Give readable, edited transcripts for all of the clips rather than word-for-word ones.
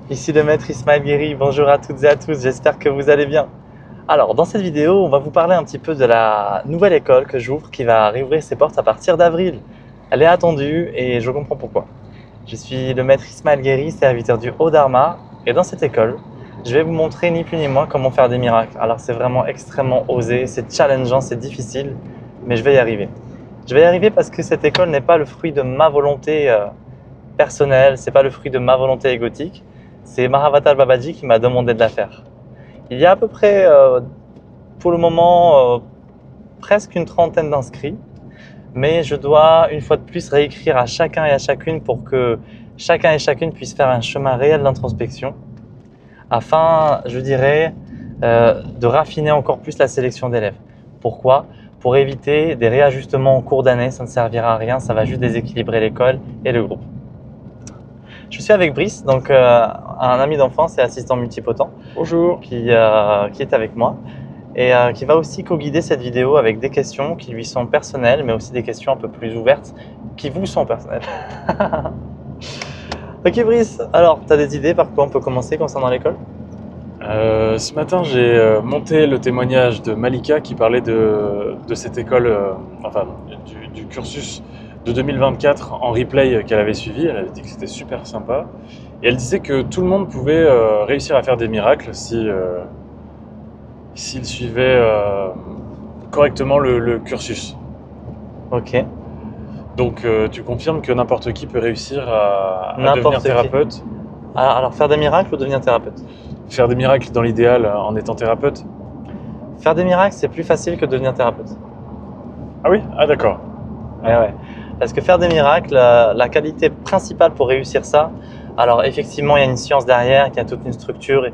Ici le maître Ismaël Guéry, bonjour à toutes et à tous, j'espère que vous allez bien. Alors dans cette vidéo, on va vous parler un petit peu de la nouvelle école que j'ouvre qui va réouvrir ses portes à partir d'avril. Elle est attendue et je comprends pourquoi. Je suis le maître Ismaël Guéry, serviteur du Haut-Dharma, et dans cette école, je vais vous montrer ni plus ni moins comment faire des miracles. Alors c'est vraiment extrêmement osé, c'est challengeant, c'est difficile, mais je vais y arriver. Je vais y arriver parce que cette école n'est pas le fruit de ma volonté personnelle, c'est pas le fruit de ma volonté égotique. C'est Mahavatar Babaji qui m'a demandé de la faire. Il y a à peu près, pour le moment, presque une trentaine d'inscrits, mais je dois une fois de plus réécrire à chacun et à chacune pour que chacun et chacune puisse faire un chemin réel d'introspection, afin, je dirais, de raffiner encore plus la sélection d'élèves. Pourquoi? Pour éviter des réajustements en cours d'année, ça ne servira à rien, ça va juste déséquilibrer l'école et le groupe. Je suis avec Brice, donc un ami d'enfance et assistant multipotent. Bonjour. Qui est avec moi et qui va aussi co-guider cette vidéo avec des questions qui lui sont personnelles, mais aussi des questions un peu plus ouvertes qui vous sont personnelles. Ok Brice, alors tu as des idées par quoi on peut commencer concernant l'école? Ce matin, j'ai monté le témoignage de Malika qui parlait de cette école, du cursus de 2024 en replay qu'elle avait suivi. Elle avait dit que c'était super sympa. Et elle disait que tout le monde pouvait réussir à faire des miracles s'il suivait correctement le cursus. Ok. Donc tu confirmes que n'importe qui peut réussir à devenir thérapeute? Alors faire des miracles ou devenir thérapeute? Faire des miracles dans l'idéal en étant thérapeute? Faire des miracles, c'est plus facile que devenir thérapeute. Ah oui? Ah d'accord. Ouais. Parce que faire des miracles, la qualité principale pour réussir ça, alors effectivement, il y a une science derrière, il y a toute une structure.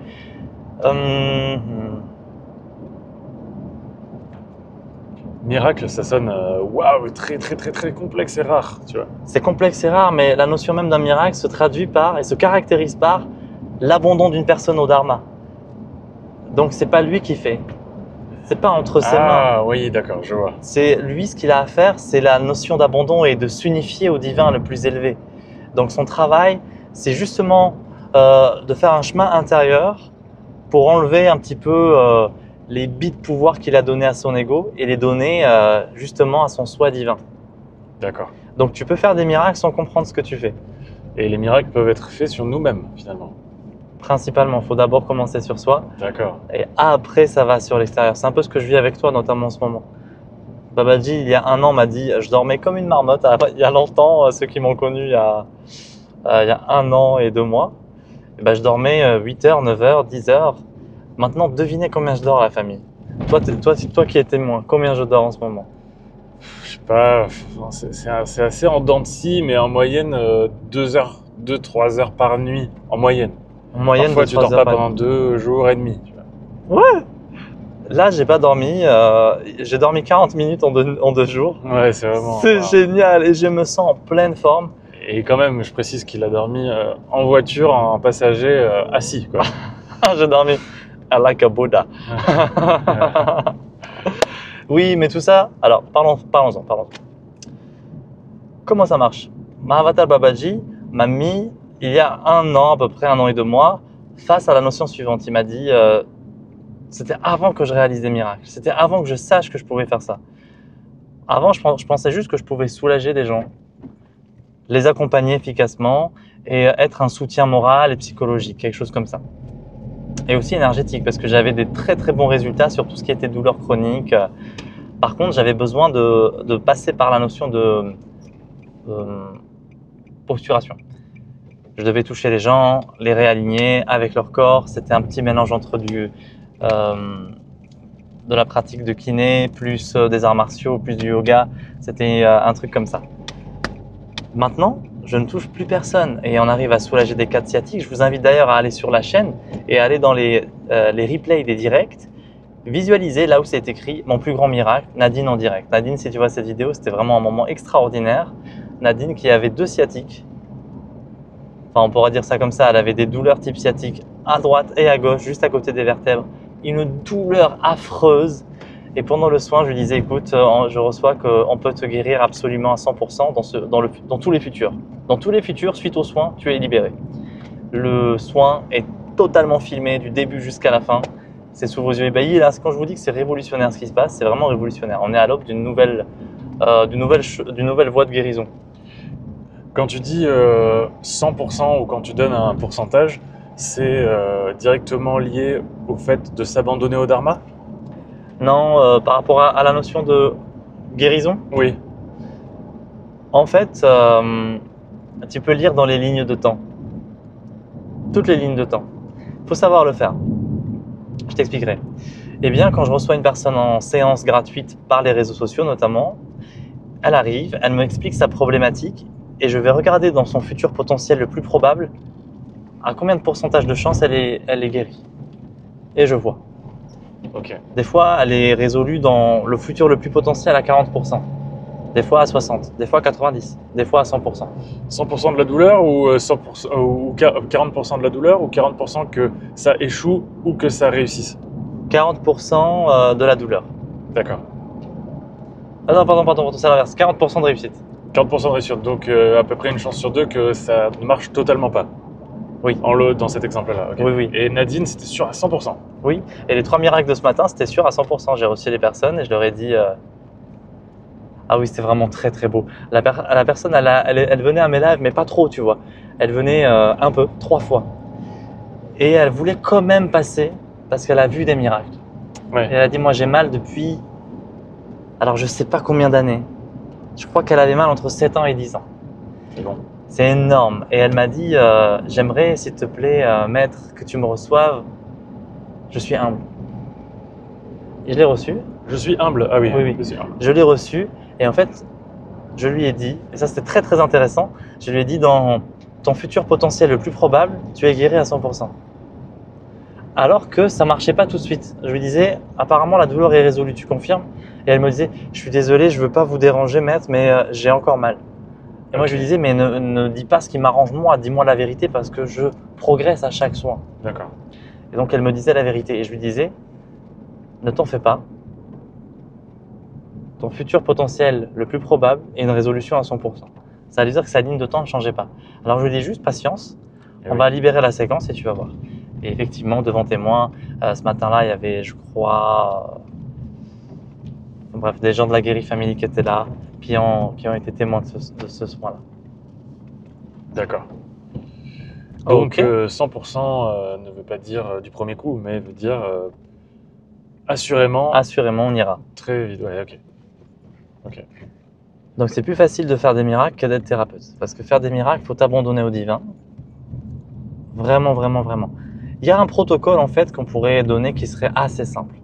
Miracle, ça sonne waouh, très complexe et rare, tu vois. C'est complexe et rare, mais la notion même d'un miracle se traduit par et se caractérise par l'abandon d'une personne au dharma. Donc c'est pas lui qui fait, c'est pas entre ses mains. Ah oui, d'accord, je vois. C'est lui, ce qu'il a à faire, c'est la notion d'abandon et de s'unifier au divin le plus élevé. Donc son travail, c'est justement de faire un chemin intérieur pour enlever un petit peu les bits de pouvoir qu'il a donné à son ego et les donner justement à son soi divin. D'accord. Donc tu peux faire des miracles sans comprendre ce que tu fais. Et les miracles peuvent être faits sur nous-mêmes, finalement. Principalement, il faut d'abord commencer sur soi. D'accord. Et après, ça va sur l'extérieur. C'est un peu ce que je vis avec toi, notamment en ce moment. Babaji, il y a un an, m'a dit, je dormais comme une marmotte. Il y a longtemps, ceux qui m'ont connu il y a un an et 2 mois, et ben, je dormais 8h, 9h, 10h. Maintenant, devinez combien je dors, la famille. Toi qui es témoin, combien je dors en ce moment? Je sais pas, c'est assez en dents de scie, mais en moyenne 2-3 heures par nuit, en moyenne. En moyenne, Parfois, tu dors pas pendant 2 jours et demi. Tu vois. Ouais! Là, j'ai pas dormi. J'ai dormi 40 minutes en 2 jours. Ouais, c'est vraiment. C'est génial et je me sens en pleine forme. Et quand même, je précise qu'il a dormi en voiture, en passager, assis, quoi. J'ai dormi like a Buddha. Oui, mais tout ça, alors parlons-en. Comment ça marche? Mahavatar Babaji m'a mis, il y a un an, à peu près 1 an et 2 mois, face à la notion suivante. Il m'a dit, c'était avant que je réalise des miracles, c'était avant que je sache que je pouvais faire ça. Avant, je pensais juste que je pouvais soulager des gens, les accompagner efficacement et être un soutien moral et psychologique, quelque chose comme ça. Et aussi énergétique, parce que j'avais des très bons résultats sur tout ce qui était douleur chronique. Par contre, j'avais besoin de passer par la notion de posturation. Je devais toucher les gens, les réaligner avec leur corps. C'était un petit mélange entre de la pratique de kiné, plus des arts martiaux, plus du yoga. C'était un truc comme ça. Maintenant, je ne touche plus personne et on arrive à soulager des cas sciatiques. Je vous invite d'ailleurs à aller sur la chaîne et à aller dans les replays des directs, visualiser là où c'est écrit « Mon plus grand miracle, Nadine en direct ». Nadine, si tu vois cette vidéo, c'était vraiment un moment extraordinaire. Nadine qui avait 2 sciatiques, enfin on pourra dire ça comme ça, elle avait des douleurs type sciatique à droite et à gauche, juste à côté des vertèbres. Une douleur affreuse. Et pendant le soin, je lui disais, écoute, je reçois qu'on peut te guérir absolument à 100% dans tous les futurs. Dans tous les futurs, suite aux soins, tu es libéré. Le soin est totalement filmé du début jusqu'à la fin. C'est sous vos yeux ébahis. Et là, quand je vous dis que c'est révolutionnaire ce qui se passe, c'est vraiment révolutionnaire. On est à l'aube d'une nouvelle voie de guérison. Quand tu dis 100% ou quand tu donnes un pourcentage, c'est directement lié au fait de s'abandonner au dharma? Non, par rapport à la notion de guérison, Oui. en fait, tu peux lire dans les lignes de temps. Toutes les lignes de temps. Il faut savoir le faire. Je t'expliquerai. Eh bien, quand je reçois une personne en séance gratuite par les réseaux sociaux notamment, elle arrive, elle m'explique sa problématique et je vais regarder dans son futur potentiel le plus probable à combien de pourcentage de chance elle est guérie. Et je vois. Ok. Des fois, elle est résolue dans le futur le plus potentiel à 40%. Des fois à 60%, des fois à 90%, des fois à 100%. 100% de la douleur ou 100%, ou 40% de la douleur ou 40% que ça échoue ou que ça réussisse? 40% de la douleur. D'accord. Ah non, pardon, c'est l'inverse. 40% de réussite. 40% de réussite, donc à peu près une chance sur deux que ça ne marche totalement pas. Oui. Dans cet exemple-là. Okay. Oui. Et Nadine, c'était sûr à 100%. Oui. Et les 3 miracles de ce matin, c'était sûr à 100%. J'ai reçu les personnes et je leur ai dit... Ah oui, c'était vraiment très très beau. La personne, elle venait à mes lives, mais pas trop, tu vois. Elle venait un peu, 3 fois. Et elle voulait quand même passer parce qu'elle a vu des miracles. Ouais. Et elle a dit, moi j'ai mal depuis... Alors je sais pas combien d'années. Je crois qu'elle avait mal entre 7 ans et 10 ans. C'est bon. C'est énorme. Et elle m'a dit, j'aimerais, s'il te plaît, maître, que tu me reçoives. Je suis humble. Et je l'ai reçu. Je suis humble. Ah oui, Oui. je suis humble. Je l'ai reçu. Et en fait, je lui ai dit, et ça c'était très très intéressant, je lui ai dit, dans ton futur potentiel le plus probable, tu es guéri à 100%. Alors que ça marchait pas tout de suite. Je lui disais, apparemment la douleur est résolue, tu confirmes? Et elle me disait, je suis désolé, je veux pas vous déranger maître, mais j'ai encore mal. Et moi je lui disais, mais ne dis pas ce qui m'arrange moi, dis-moi la vérité parce que je progresse à chaque soin. D'accord. Et donc elle me disait la vérité et je lui disais, ne t'en fais pas. Ton futur potentiel le plus probable est une résolution à 100%. Ça veut dire que sa ligne de temps ne changeait pas. Alors je lui dis juste patience, on va libérer la séquence et tu vas voir. Et effectivement, devant témoin, ce matin-là, il y avait, je crois, bref, des gens de la Guéri Family qui étaient là, qui ont été témoins de ce soin-là. D'accord. Donc Ok. 100% ne veut pas dire du premier coup, mais veut dire assurément. Assurément, on ira. Très vite. Ouais, ok. Donc c'est plus facile de faire des miracles que d'être thérapeute. Parce que faire des miracles, il faut t'abandonner au divin. Vraiment. Il y a un protocole en fait qu'on pourrait donner qui serait assez simple.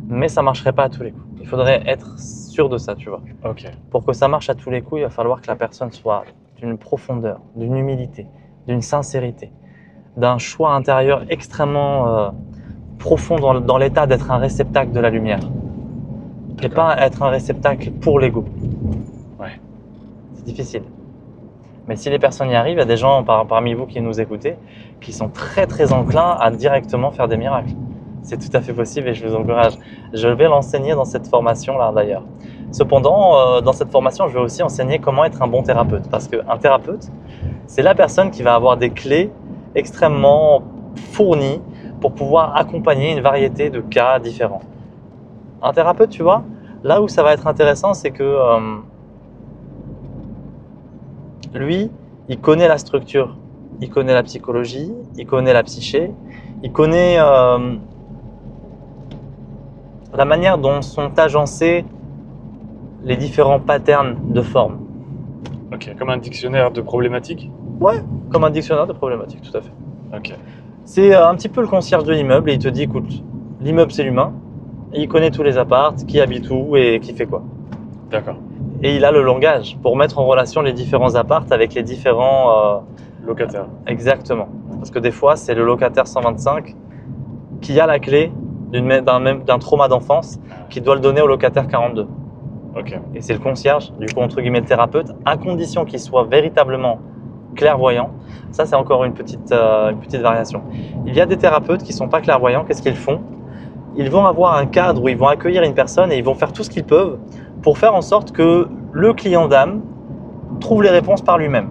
Mais ça ne marcherait pas à tous les coups. Il faudrait être sûr de ça, tu vois. Ok. Pour que ça marche à tous les coups, il va falloir que la personne soit d'une profondeur, d'une humilité, d'une sincérité, d'un choix intérieur extrêmement profond dans l'état d'être un réceptacle de la lumière. Et pas être un réceptacle pour l'ego. Ouais. C'est difficile. Mais si les personnes y arrivent, il y a des gens parmi vous qui nous écoutez qui sont très enclins à directement faire des miracles. C'est tout à fait possible et je vous encourage. Je vais l'enseigner dans cette formation-là d'ailleurs. Cependant, dans cette formation, je vais aussi enseigner comment être un bon thérapeute. Parce qu'un thérapeute, c'est la personne qui va avoir des clés extrêmement fournies pour pouvoir accompagner une variété de cas différents. Un thérapeute, tu vois, là où ça va être intéressant, c'est que lui, il connaît la structure, il connaît la psychologie, il connaît la psyché, il connaît la manière dont sont agencés les différents patterns de forme. Ok, comme un dictionnaire de problématiques? Ouais, comme un dictionnaire de problématiques, tout à fait. Ok. C'est un petit peu le concierge de l'immeuble et il te dit, écoute, l'immeuble c'est l'humain, et il connaît tous les apparts, qui habite où et qui fait quoi. D'accord. Et il a le langage pour mettre en relation les différents apparts avec les différents… Locataire. Exactement. Parce que des fois, c'est le locataire 125 qui a la clé d'un trauma d'enfance qui doit le donner au locataire 42. Ok. Et c'est le concierge, du coup, entre guillemets, le thérapeute, à condition qu'il soit véritablement clairvoyant. Ça, c'est encore une petite variation. Il y a des thérapeutes qui ne sont pas clairvoyants. Qu'est-ce qu'ils font? Ils vont avoir un cadre où ils vont accueillir une personne et ils vont faire tout ce qu'ils peuvent pour faire en sorte que le client d'âme trouve les réponses par lui-même.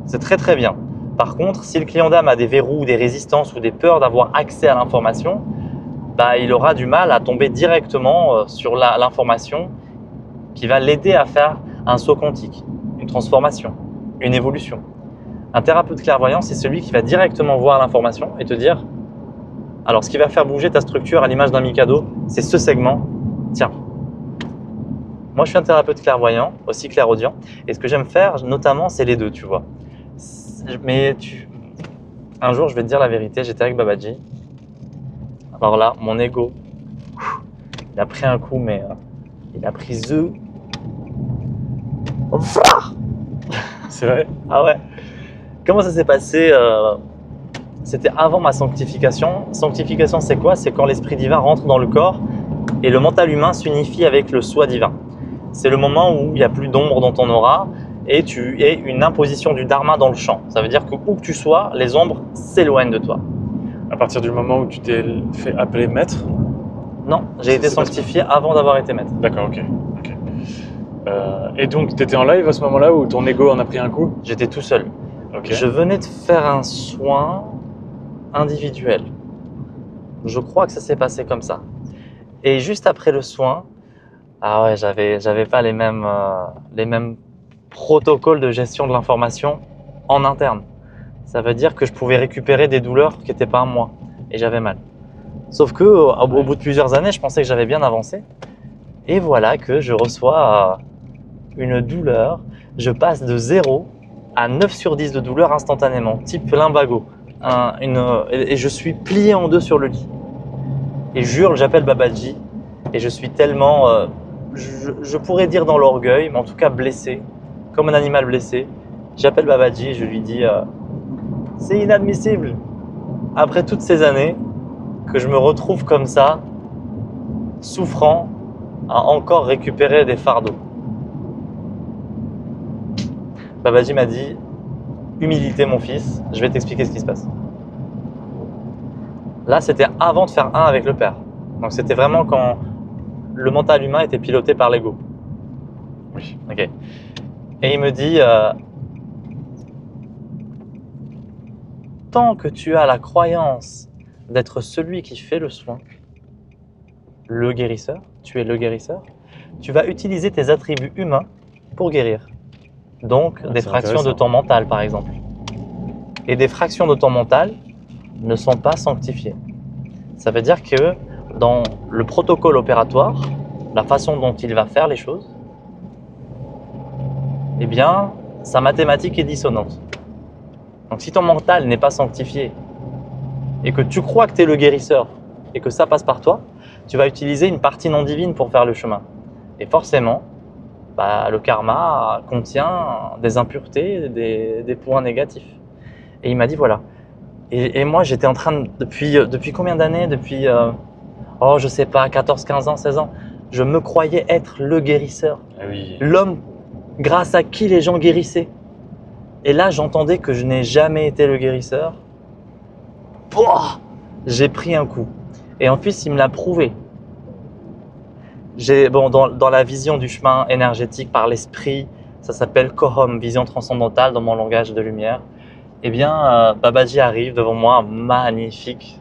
C'est très bien. Par contre, si le client d'âme a des verrous, des résistances ou des peurs d'avoir accès à l'information, bah, il aura du mal à tomber directement sur l'information qui va l'aider à faire un saut quantique, une transformation, une évolution. Un thérapeute clairvoyant, c'est celui qui va directement voir l'information et te dire alors, ce qui va faire bouger ta structure à l'image d'un Mikado, c'est ce segment. Tiens, moi je suis un thérapeute clairvoyant, aussi clairaudient, et ce que j'aime faire notamment, c'est les deux, tu vois. Mais un jour, je vais te dire la vérité, j'étais avec Babaji. Alors là, mon ego, il a pris un coup, mais il a pris The. C'est vrai? Ah ouais. Comment ça s'est passé? C'était avant ma sanctification. Sanctification, c'est quoi? C'est quand l'esprit divin rentre dans le corps et le mental humain s'unifie avec le soi divin. C'est le moment où il n'y a plus d'ombre dans ton aura et tu es une imposition du dharma dans le champ. Ça veut dire que où que tu sois, les ombres s'éloignent de toi. À partir du moment où tu t'es fait appeler maître? Non, j'ai été sanctifié avant d'avoir été maître. D'accord, ok. Et donc, tu étais en live à ce moment-là où ton ego en a pris un coup? J'étais tout seul. Okay. Je venais de faire un soin individuel. Je crois que ça s'est passé comme ça. Et juste après le soin, ah ouais, j'avais pas les mêmes protocoles de gestion de l'information en interne. Ça veut dire que je pouvais récupérer des douleurs qui n'étaient pas à moi et j'avais mal. Sauf que au bout de plusieurs années, je pensais que j'avais bien avancé. Et voilà que je reçois une douleur. Je passe de 0 à 9 sur 10 de douleur instantanément, type lumbago. Et je suis plié en deux sur le lit. Et j'appelle Babaji. Et je suis tellement, je pourrais dire dans l'orgueil, mais en tout cas blessé, comme un animal blessé. J'appelle Babaji et je lui dis c'est inadmissible. Après toutes ces années, que je me retrouve comme ça, souffrant, à encore récupérer des fardeaux. Babaji m'a dit humilité mon fils, je vais t'expliquer ce qui se passe. Là, c'était avant de faire un avec le Père. Donc c'était vraiment quand le mental humain était piloté par l'ego. Oui. Ok. Et il me dit tant que tu as la croyance d'être celui qui fait le soin, le guérisseur, tu es le guérisseur, tu vas utiliser tes attributs humains pour guérir. Donc des fractions de ton mental par exemple. Et des fractions de ton mental ne sont pas sanctifiées. Ça veut dire que dans le protocole opératoire, la façon dont il va faire les choses, eh bien, sa mathématique est dissonante. Donc si ton mental n'est pas sanctifié et que tu crois que tu es le guérisseur et que ça passe par toi, tu vas utiliser une partie non divine pour faire le chemin. Et forcément, le karma contient des impuretés, des points négatifs. Et il m'a dit voilà. Et moi, j'étais en train, depuis combien d'années? Depuis, je sais pas, 14, 15 ans, 16 ans. Je me croyais être le guérisseur. Ah oui. L'homme grâce à qui les gens guérissaient. Et là, j'entendais que je n'ai jamais été le guérisseur. J'ai pris un coup. Et en plus, il me l'a prouvé. Dans la vision du chemin énergétique par l'esprit, ça s'appelle Kohom, vision transcendantale dans mon langage de lumière. Eh bien, Babaji arrive devant moi, magnifique.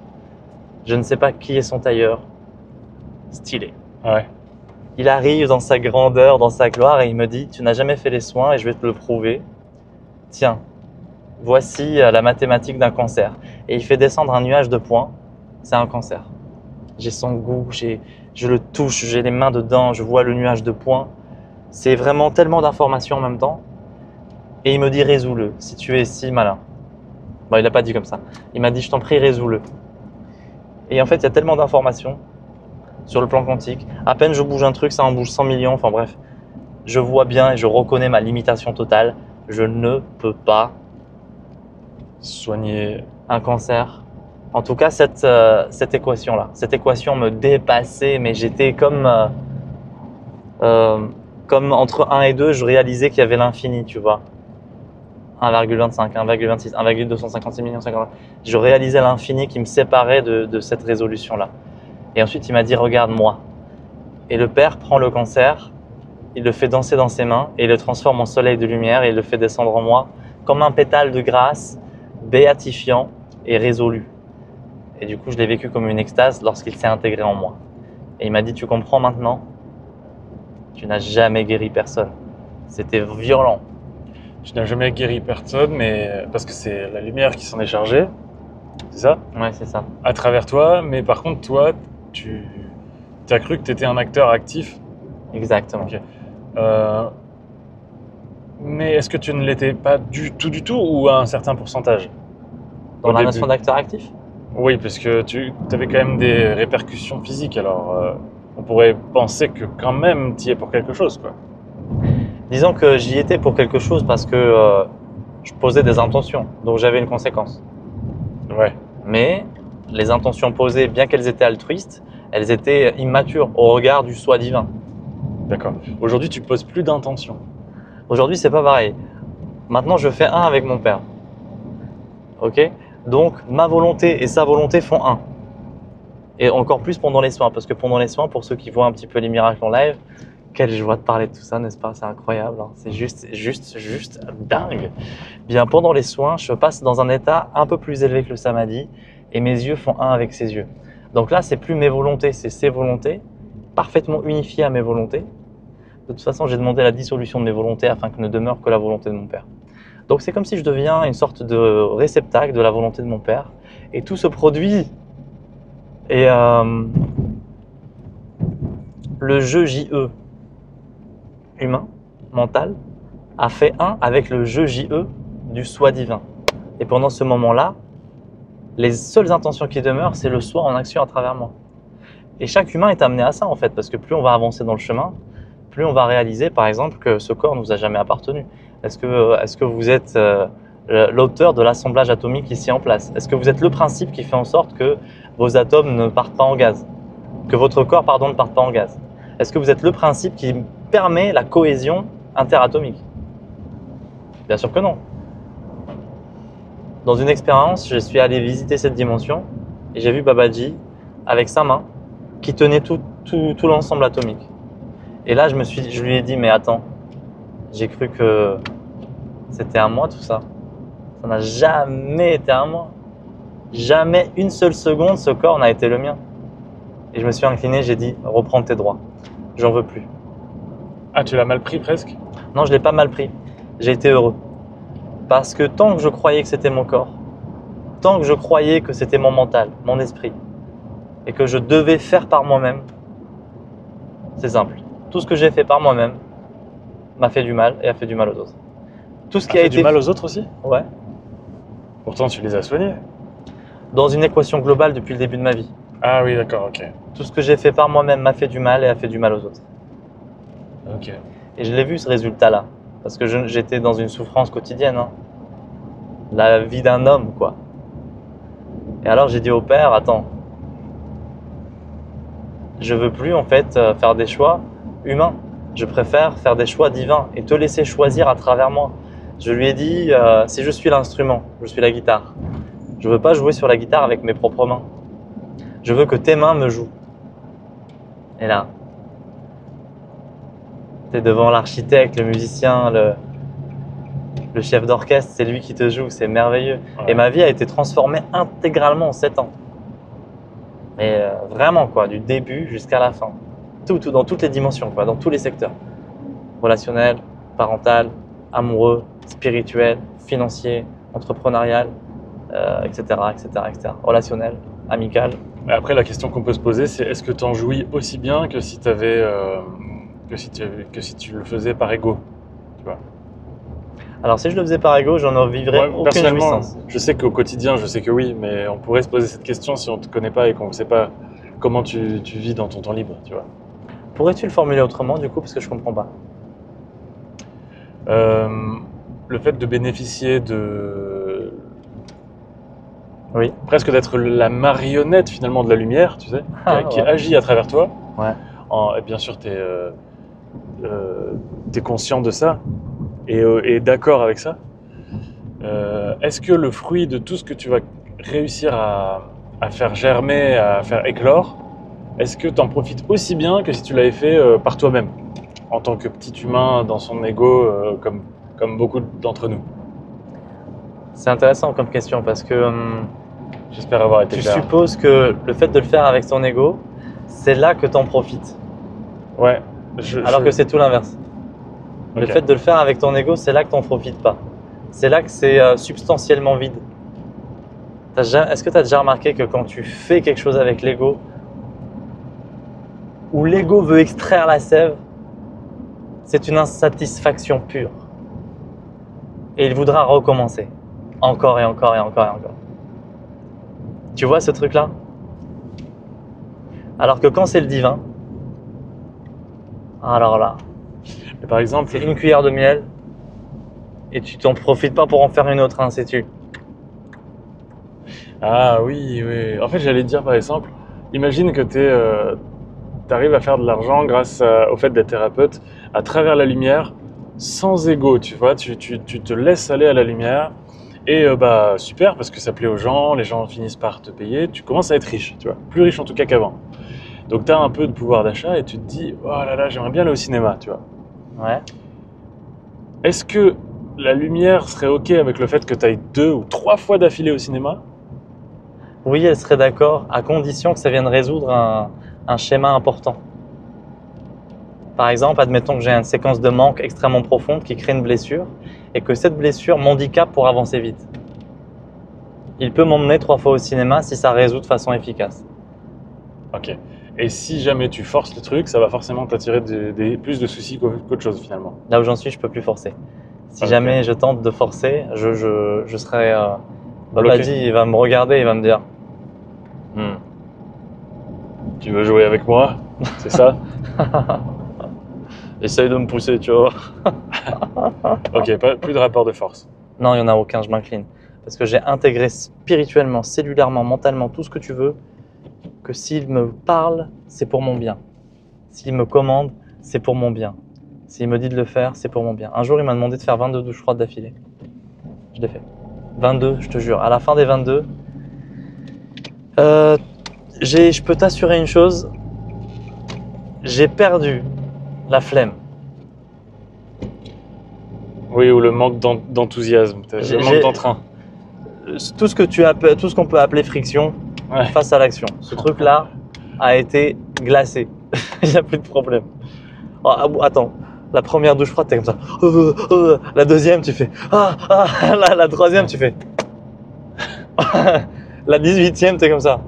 Je ne sais pas qui est son tailleur. Stylé. Ouais. Il arrive dans sa grandeur, dans sa gloire et il me dit « Tu n'as jamais fait les soins et je vais te le prouver. Tiens, voici la mathématique d'un cancer. » Et il fait descendre un nuage de points. C'est un cancer. J'ai son goût, je le touche, j'ai les mains dedans, je vois le nuage de points. C'est vraiment tellement d'informations en même temps. Et il me dit « Résous-le, si tu es si malin. » Bon, il n'a pas dit comme ça. Il m'a dit « Je t'en prie, résous-le. » Et en fait, il y a tellement d'informations sur le plan quantique. À peine je bouge un truc, ça en bouge 100 millions. Enfin bref, je vois bien et je reconnais ma limitation totale. Je ne peux pas soigner un cancer. En tout cas, cette équation-là. Cette équation me dépassait, mais j'étais comme entre 1 et 2, je réalisais qu'il y avait l'infini, tu vois. 1,25, 1,26, 1,256 millions, 50. Je réalisais l'infini qui me séparait de cette résolution-là. Et ensuite, il m'a dit, regarde-moi. Et le Père prend le cancer, il le fait danser dans ses mains et il le transforme en soleil de lumière et il le fait descendre en moi comme un pétale de grâce béatifiant et résolu. Et du coup, je l'ai vécu comme une extase lorsqu'il s'est intégré en moi. Et il m'a dit, tu comprends maintenant? Tu n'as jamais guéri personne. C'était violent. Tu n'as jamais guéri personne, mais parce que c'est la lumière qui s'en est chargée, c'est ça? Ouais, c'est ça. À travers toi, mais par contre, toi, tu as cru que tu étais un acteur actif. Exactement. Ok. Mais est-ce que tu ne l'étais pas du tout, ou à un certain pourcentage? Dans Au la début. notion d'acteur actif? Oui, parce que tu avais quand même des répercussions physiques, alors on pourrait penser que quand même tu y es pour quelque chose, quoi. Disons que j'y étais pour quelque chose parce que je posais des intentions, donc j'avais une conséquence. Ouais. Mais les intentions posées, bien qu'elles étaient altruistes, elles étaient immatures au regard du soi divin. D'accord. Aujourd'hui, tu poses plus d'intention. Aujourd'hui, c'est pas pareil. Maintenant, je fais un avec mon père. Ok? Donc, ma volonté et sa volonté font un. Et encore plus pendant les soins, parce que pendant les soins, pour ceux qui voient un petit peu les miracles en live, quelle joie de parler de tout ça, n'est-ce pas? C'est incroyable, hein. C'est juste dingue. Bien, pendant les soins, je passe dans un état un peu plus élevé que le samadhi et mes yeux font un avec ses yeux. Donc là, c'est plus mes volontés, c'est ses volontés, parfaitement unifiées à mes volontés. De toute façon, j'ai demandé la dissolution de mes volontés afin que ne demeure que la volonté de mon père. Donc c'est comme si je deviens une sorte de réceptacle de la volonté de mon père et tout se produit. Et le jeu JE humain, mental, a fait un avec le jeu JE du soi divin. Et pendant ce moment-là, les seules intentions qui demeurent, c'est le soi en action à travers moi. Et chaque humain est amené à ça en fait, parce que plus on va avancer dans le chemin, plus on va réaliser par exemple que ce corps ne nous a jamais appartenu. Est-ce que vous êtes l'auteur de l'assemblage atomique ici en place? Est-ce que vous êtes le principe qui fait en sorte que vos atomes ne partent pas en gaz? Que votre corps, pardon, ne parte pas en gaz? Est-ce que vous êtes le principe qui permet la cohésion interatomique? Bien sûr que non. Dans une expérience, je suis allé visiter cette dimension et j'ai vu Babaji avec sa main qui tenait tout l'ensemble atomique. Et là, je lui ai dit, mais attends, j'ai cru que c'était à moi tout ça. Ça n'a jamais été à moi. Jamais une seule seconde, ce corps n'a été le mien. Et je me suis incliné, j'ai dit, reprends tes droits. J'en veux plus. Ah, tu l'as mal pris presque? Non, je l'ai pas mal pris. J'ai été heureux. Parce que tant que je croyais que c'était mon corps, tant que je croyais que c'était mon mental, mon esprit, et que je devais faire par moi-même, c'est simple. Tout ce que j'ai fait par moi-même m'a fait du mal et a fait du mal aux autres. Tout ce qui a été du mal aux autres aussi? Ouais. Pourtant, tu les as soignés. Dans une équation globale depuis le début de ma vie. Ah oui, d'accord, ok. Tout ce que j'ai fait par moi-même m'a fait du mal et a fait du mal aux autres. Ok. Et je l'ai vu ce résultat-là. Parce que j'étais dans une souffrance quotidienne. Hein. La vie d'un homme, quoi. Et alors j'ai dit au père, attends, je veux plus en fait faire des choix humains. Je préfère faire des choix divins et te laisser choisir à travers moi. Je lui ai dit, si je suis l'instrument, je suis la guitare. Je veux pas jouer sur la guitare avec mes propres mains. Je veux que tes mains me jouent. Et là, tu es devant l'architecte, le musicien, le chef d'orchestre, c'est lui qui te joue, c'est merveilleux. Ouais. Et ma vie a été transformée intégralement en 7 ans. Mais vraiment, quoi, du début jusqu'à la fin. Tout, dans toutes les dimensions, quoi, dans tous les secteurs. Relationnel, parental, amoureux, spirituel, financier, entrepreneurial, etc., etc. Relationnel, amical. Après, la question qu'on peut se poser, c'est est-ce que tu en jouis aussi bien que si tu le faisais par ego, tu vois? Alors, si je le faisais par ego, j'en en vivrais aucune personnellement, jouissance. je sais qu'au quotidien, je sais que oui, mais on pourrait se poser cette question si on ne te connaît pas et qu'on ne sait pas comment tu vis dans ton temps libre, tu vois. Pourrais-tu le formuler autrement, du coup, parce que je comprends pas? Le fait de bénéficier de... Oui. presque d'être la marionnette finalement de la lumière, tu sais, qui Ouais. agit à travers toi. Ouais. Et bien sûr, tu es conscient de ça et d'accord avec ça. Est-ce que le fruit de tout ce que tu vas réussir à faire germer, à faire éclore, est-ce que tu en profites aussi bien que si tu l'avais fait par toi-même, en tant que petit humain dans son ego, comme beaucoup d'entre nous? C'est intéressant comme question parce que J'espère avoir été tu clair. supposes que le fait de le faire avec ton ego, c'est là que tu en profites. Ouais. Alors que c'est tout l'inverse. Le Ok. fait de le faire avec ton ego, c'est là que tu n'en profites pas. C'est là que c'est substantiellement vide. Est-ce que tu as déjà remarqué que quand tu fais quelque chose avec l'ego, où l'ego veut extraire la sève, c'est une insatisfaction pure. Et il voudra recommencer. Encore et encore et encore et encore. Tu vois ce truc-là? Alors que quand c'est le divin, alors là, Mais par exemple, c'est une cuillère de miel et tu t'en profites pas pour en faire une autre, hein, sais-tu? ah oui, oui. En fait, j'allais te dire par exemple, imagine que tu arrives à faire de l'argent grâce au fait d'être thérapeute à travers la lumière, sans ego, tu vois. Tu te laisses aller à la lumière et bah super parce que ça plaît aux gens, les gens finissent par te payer, tu commences à être riche, tu vois. Plus riche en tout cas qu'avant. Donc tu as un peu de pouvoir d'achat et tu te dis, oh là là, j'aimerais bien aller au cinéma, tu vois. Ouais. Est-ce que la lumière serait OK avec le fait que tu ailles 2 ou 3 fois d'affilée au cinéma? Oui, elle serait d'accord, à condition que ça vienne résoudre un schéma important. Par exemple, admettons que j'ai une séquence de manque extrêmement profonde qui crée une blessure et que cette blessure m'handicape pour avancer vite. Il peut m'emmener 3 fois au cinéma si ça résout de façon efficace. Ok. Et si jamais tu forces le truc, ça va forcément t'attirer plus de soucis qu'autre chose finalement. Là où j'en suis, je peux plus forcer. Si Ok. jamais je tente de forcer, je serai... Bloqué. Babadi, il va me regarder, il va me dire Tu veux jouer avec moi? C'est ça? Essaye de me pousser, tu vois. Ok, plus de rapport de force. Non, il n'y en a aucun, je m'incline. Parce que j'ai intégré spirituellement, cellulairement, mentalement, tout ce que tu veux, que s'il me parle, c'est pour mon bien. S'il me commande, c'est pour mon bien. S'il me dit de le faire, c'est pour mon bien. Un jour, il m'a demandé de faire 22 douches froides d'affilée. Je l'ai fait. 22, je te jure. À la fin des 22, je peux t'assurer une chose, j'ai perdu la flemme. Oui, ou le manque d'enthousiasme, le manque d'entrain. Tout ce qu'on peut appeler friction Ouais. face à l'action. Ce truc-là a été glacé. Il n'y a plus de problème. Oh, attends, la première douche froide, t'es comme ça. La deuxième, tu fais. La troisième, tu fais. La 18e, t'es comme ça.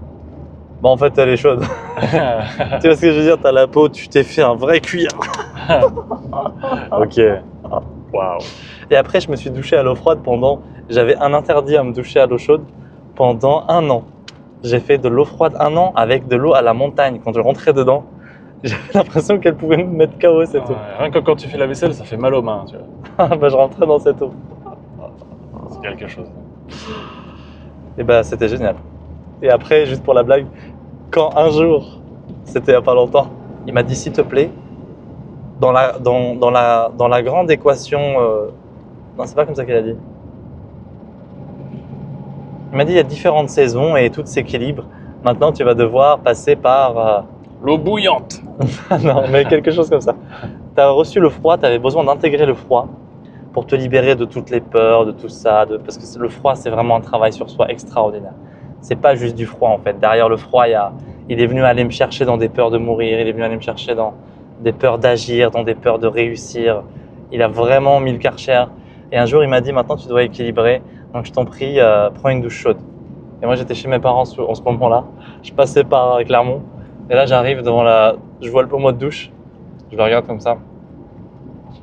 Bon, en fait, elle est chaude. Tu vois ce que je veux dire? T'as la peau, tu t'es fait un vrai cuir. Ok. Waouh. Et après, je me suis douché à l'eau froide J'avais un interdit à me doucher à l'eau chaude pendant 1 an. J'ai fait de l'eau froide 1 an avec de l'eau à la montagne. Quand je rentrais dedans, j'avais l'impression qu'elle pouvait me mettre KO cette eau. Ouais, rien que quand tu fais la vaisselle, ça fait mal aux mains, tu vois. Bah, je rentrais dans cette eau. C'est quelque chose. Et bah, c'était génial. Et après, juste pour la blague, quand un jour, c'était il n'y a pas longtemps, il m'a dit s'il te plaît, dans la grande équation. Non, c'est pas comme ça qu'il a dit. Il m'a dit il y a différentes saisons et toutes s'équilibrent. Maintenant, tu vas devoir passer par. L'eau bouillante. Non, mais quelque chose comme ça. Tu as reçu le froid, tu avais besoin d'intégrer le froid pour te libérer de toutes les peurs, de tout ça. Parce que le froid, c'est vraiment un travail sur soi extraordinaire. C'est pas juste du froid en fait. Derrière le froid, il est venu aller me chercher dans des peurs de mourir, il est venu aller me chercher dans des peurs d'agir, dans des peurs de réussir. Il a vraiment mis le Karcher. Et un jour, il m'a dit maintenant tu dois équilibrer. Donc je t'en prie, prends une douche chaude. Et moi, j'étais chez mes parents en ce moment-là. Je passais par Clermont. Et là, j'arrive je vois le pommeau de douche. Je le regarde comme ça.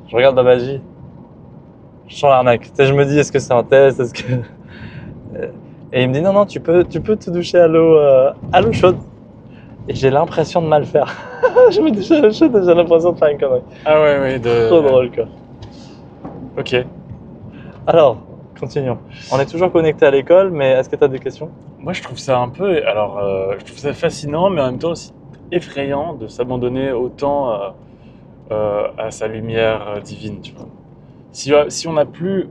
Je regarde Babaji. Je sens l'arnaque. Tu sais, je me dis, est-ce que c'est un test? Et il me dit, non, tu peux te doucher à l'eau chaude. Et j'ai l'impression de mal faire. Je me douche à l'eau chaude et j'ai l'impression de faire une connerie. Ah ouais, Trop drôle, quoi. Ok. Alors, continuons. On est toujours connecté à l'école, mais est-ce que tu as des questions? Moi, je trouve ça un peu... Alors, je trouve ça fascinant, mais en même temps aussi effrayant de s'abandonner autant à sa lumière divine, tu vois. Si on n'a plus...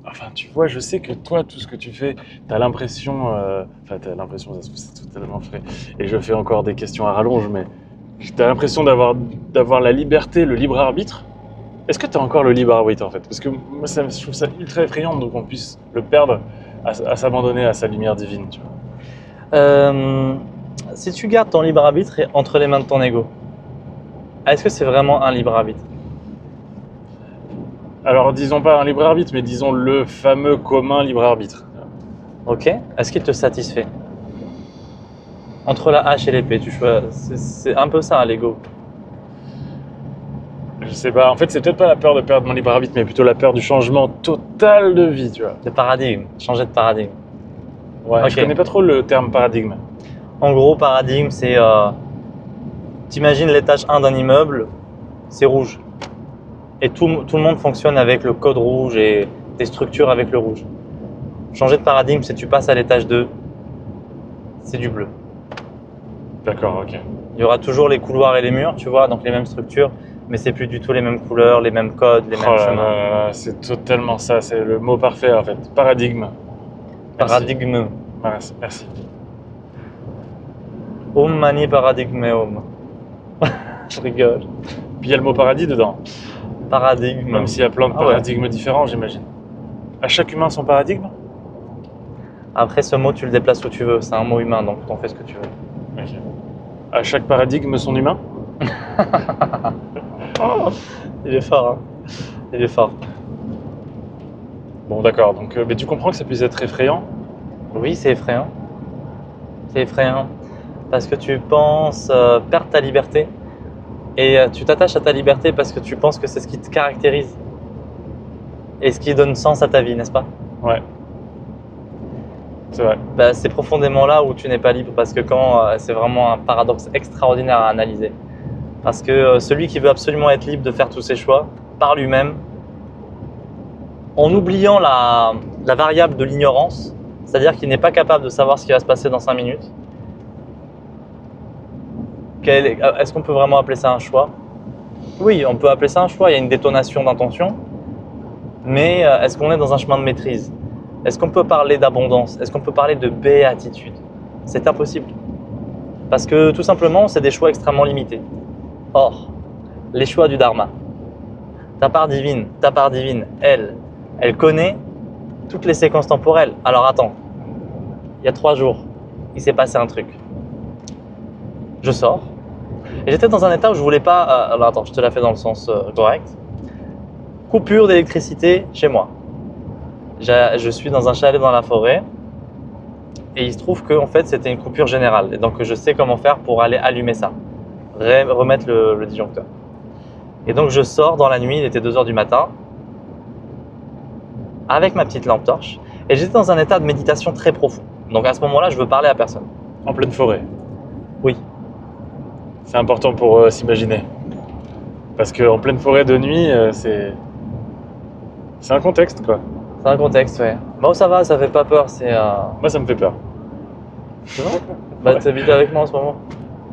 enfin, tu vois, je sais que toi, tout ce que tu fais, t'as l'impression... Enfin, t'as l'impression, ça se trouve, c'est totalement frais. Et je fais encore des questions à rallonge, mais t'as l'impression d'avoir la liberté, le libre arbitre, Est-ce que tu as encore le libre arbitre en fait? Parce que moi, je trouve ça ultra effrayant donc qu'on puisse le perdre à s'abandonner à sa lumière divine. Tu vois. Si tu gardes ton libre arbitre entre les mains de ton ego, est-ce que c'est vraiment un libre arbitre? Alors, disons pas un libre arbitre, mais disons le fameux commun libre arbitre. Ok. Est-ce qu'il te satisfait? Entre la hache et l'épée, tu choisis. C'est un peu ça, hein, l'ego. Je sais pas, en fait, c'est peut-être pas la peur de perdre mon libre arbitre, mais plutôt la peur du changement total de vie, tu vois. De paradigme, changer de paradigme. Ouais, Ok. je connais pas trop le terme paradigme. En gros, paradigme, c'est. T'imagines l'étage 1 d'un immeuble, c'est rouge. Et tout le monde fonctionne avec le code rouge et des structures avec le rouge. Changer de paradigme, c'est tu passes à l'étage 2, c'est du bleu. D'accord, ok. Il y aura toujours les couloirs et les murs, tu vois, donc les mêmes structures, mais c'est plus du tout les mêmes couleurs, les mêmes codes, les mêmes Oh là chemins. là, c'est totalement ça, c'est le mot parfait en fait. Paradigme. Merci. Paradigme. Merci. Om mani paradigme om. Je rigole. Puis il y a le mot paradis dedans, Paradigme. même s'il y a plein de Ah ouais. paradigmes différents, j'imagine. À chaque humain son paradigme? Après, ce mot, tu le déplaces où tu veux. C'est un mot humain, donc t'en fais ce que tu veux. Ok. À chaque paradigme son humain? Il est fort, hein. Il est fort. Bon, d'accord, donc mais tu comprends que ça puisse être effrayant? Oui, c'est effrayant. C'est effrayant. Parce que tu penses perdre ta liberté. Et tu t'attaches à ta liberté parce que tu penses que c'est ce qui te caractérise. Et ce qui donne sens à ta vie, n'est-ce pas? Ouais. C'est vrai. Bah, c'est profondément là où tu n'es pas libre. Parce que c'est vraiment un paradoxe extraordinaire à analyser. Parce que celui qui veut absolument être libre de faire tous ses choix, par lui-même, en oubliant la variable de l'ignorance, c'est-à-dire qu'il n'est pas capable de savoir ce qui va se passer dans 5 minutes. Est-ce qu'on peut vraiment appeler ça un choix? Oui, on peut appeler ça un choix, il y a une détonation d'intention, mais est-ce qu'on est dans un chemin de maîtrise? Est-ce qu'on peut parler d'abondance? Est-ce qu'on peut parler de béatitude? C'est impossible. Parce que tout simplement, c'est des choix extrêmement limités. Or, les choix du Dharma, ta part divine, elle connaît toutes les séquences temporelles. Alors attends, il y a 3 jours, il s'est passé un truc. Je sors, et j'étais dans un état où je voulais pas... alors attends, je te la fais dans le sens correct. Coupure d'électricité chez moi. Je suis dans un chalet dans la forêt, et il se trouve que en fait, c'était une coupure générale. Et donc je sais comment faire pour aller allumer ça, remettre le disjoncteur. Et donc je sors dans la nuit, il était 2 h du matin, avec ma petite lampe torche, et j'étais dans un état de méditation très profond. Donc à ce moment-là, je veux parler à personne. En pleine forêt. Oui. C'est important pour s'imaginer. Parce qu'en pleine forêt de nuit, c'est un contexte quoi. C'est un contexte, ouais. Bon, ça va, ça fait pas peur, c'est... Moi ça me fait peur. C'est vrai? Bah, Ouais. t'habites avec moi en ce moment.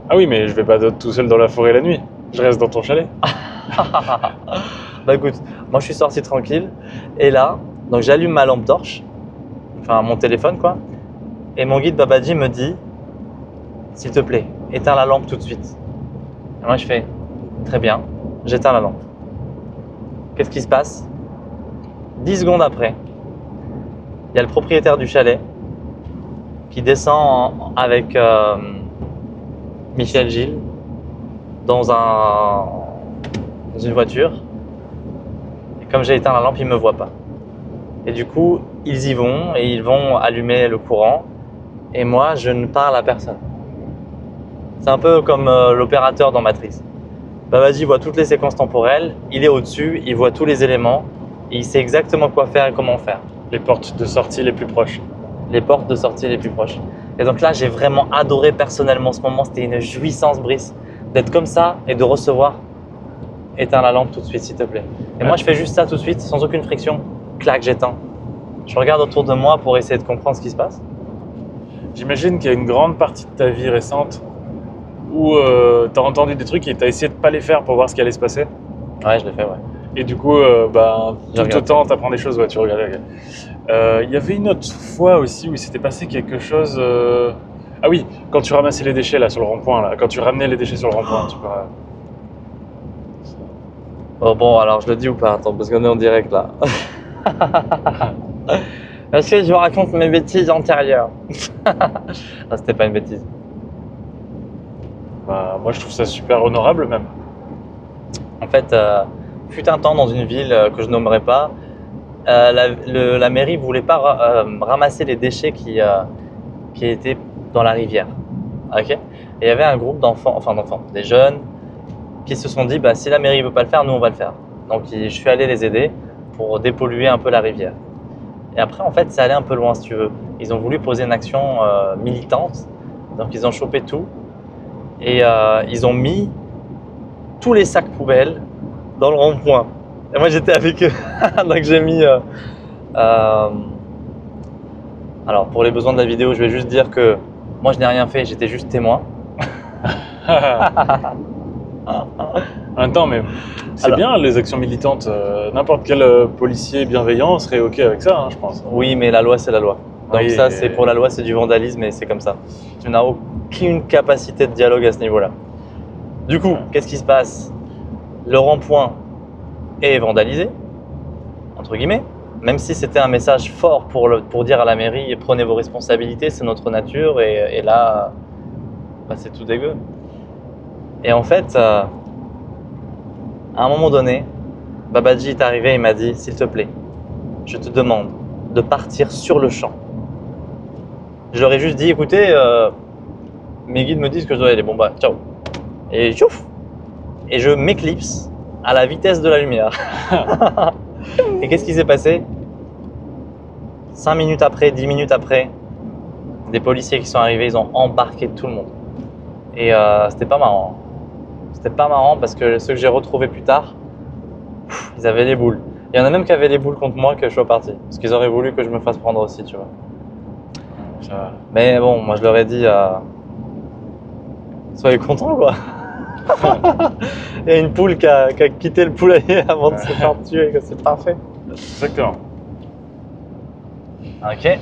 Ah oui, mais je vais pas tout seul dans la forêt la nuit. Je reste dans ton chalet. Bah écoute, moi je suis sorti tranquille, et là, donc j'allume ma lampe torche, enfin mon téléphone quoi, et mon guide Babaji me dit, s'il te plaît, éteins la lampe tout de suite. Et moi je fais, très bien, j'éteins la lampe. Qu'est-ce qui se passe? 10 secondes après, il y a le propriétaire du chalet qui descend avec Michel Gilles dans une voiture. Et comme j'ai éteint la lampe, ils ne me voient pas. Et du coup, ils y vont et ils vont allumer le courant. Et moi, je ne parle à personne. C'est un peu comme l'opérateur dans Matrix. Babaji voit toutes les séquences temporelles, il est au-dessus, il voit tous les éléments, et il sait exactement quoi faire et comment faire. Les portes de sortie les plus proches. Les portes de sortie les plus proches. Et donc là, j'ai vraiment adoré personnellement ce moment. C'était une jouissance, Brice, d'être comme ça et de recevoir. Éteins la lampe tout de suite, s'il te plaît. Et moi, je fais juste ça tout de suite, sans aucune friction. Clac, j'éteins. Je regarde autour de moi pour essayer de comprendre ce qui se passe. J'imagine qu'il y a une grande partie de ta vie récente où tu as entendu des trucs et tu as essayé de pas les faire pour voir ce qui allait se passer. Ouais, je l'ai fait, ouais. Et du coup, tout regarde. autant, tu apprends des choses, ouais, tu regardes. Ok. Il y avait une autre fois aussi où il s'était passé quelque chose. Ah oui, quand tu ramassais les déchets là sur le rond-point, là, quand tu ramenais les déchets sur le rond-point, tu vois. Oh bon, alors je le dis ou pas? Attends, parce qu'on est en direct là. Est-ce que je vous raconte mes bêtises antérieures? Ah, c'était pas une bêtise. Bah, moi, je trouve ça super honorable même. En fait, fut un temps dans une ville que je nommerai pas, la mairie voulait pas ramasser les déchets qui étaient dans la rivière. Ok? Et il y avait un groupe d'enfants, des jeunes, qui se sont dit, bah, si la mairie veut pas le faire, nous on va le faire. Donc je suis allé les aider pour dépolluer un peu la rivière. Et après, en fait, ça allait un peu loin, si tu veux. Ils ont voulu poser une action militante, donc ils ont chopé tout et ils ont mis tous les sacs poubelles dans le rond-point. Et moi, j'étais avec eux, donc j'ai mis. Alors, pour les besoins de la vidéo, je vais juste dire que moi, je n'ai rien fait, j'étais juste témoin. En même temps, mais c'est Alors- bien les actions militantes. N'importe quel policier bienveillant serait OK avec ça, hein, je pense. Oui, mais la loi, c'est la loi. Donc Oui, ça, c'est pour la loi, c'est du vandalisme et c'est comme ça. Tu n'as aucune capacité de dialogue à ce niveau-là. Du coup, qu'est-ce qui se passe? Le rond-point est vandalisé, entre guillemets, même si c'était un message fort pour dire à la mairie, prenez vos responsabilités, c'est notre nature, et là, bah, c'est tout dégueu. Et en fait, à un moment donné, Babaji est arrivé et m'a dit, s'il te plaît, je te demande de partir sur le champ. Je leur ai juste dit, écoutez, mes guides me disent que je dois y aller, bon bah, ciao. Et chouf, et je m'éclipse à la vitesse de la lumière. Et qu'est-ce qui s'est passé? 5 minutes après, 10 minutes après, des policiers qui sont arrivés, ils ont embarqué tout le monde. Et c'était pas marrant. C'était pas marrant parce que ceux que j'ai retrouvés plus tard, ils avaient les boules. Il y en a même qui avaient les boules contre moi que je sois parti. Parce qu'ils auraient voulu que je me fasse prendre aussi, tu vois. Ça- Mais bon, moi je leur ai dit, soyez contents quoi. Il y a une poule qui a quitté le poulailler avant de se faire tuer, c'est parfait. Exactement. Ok.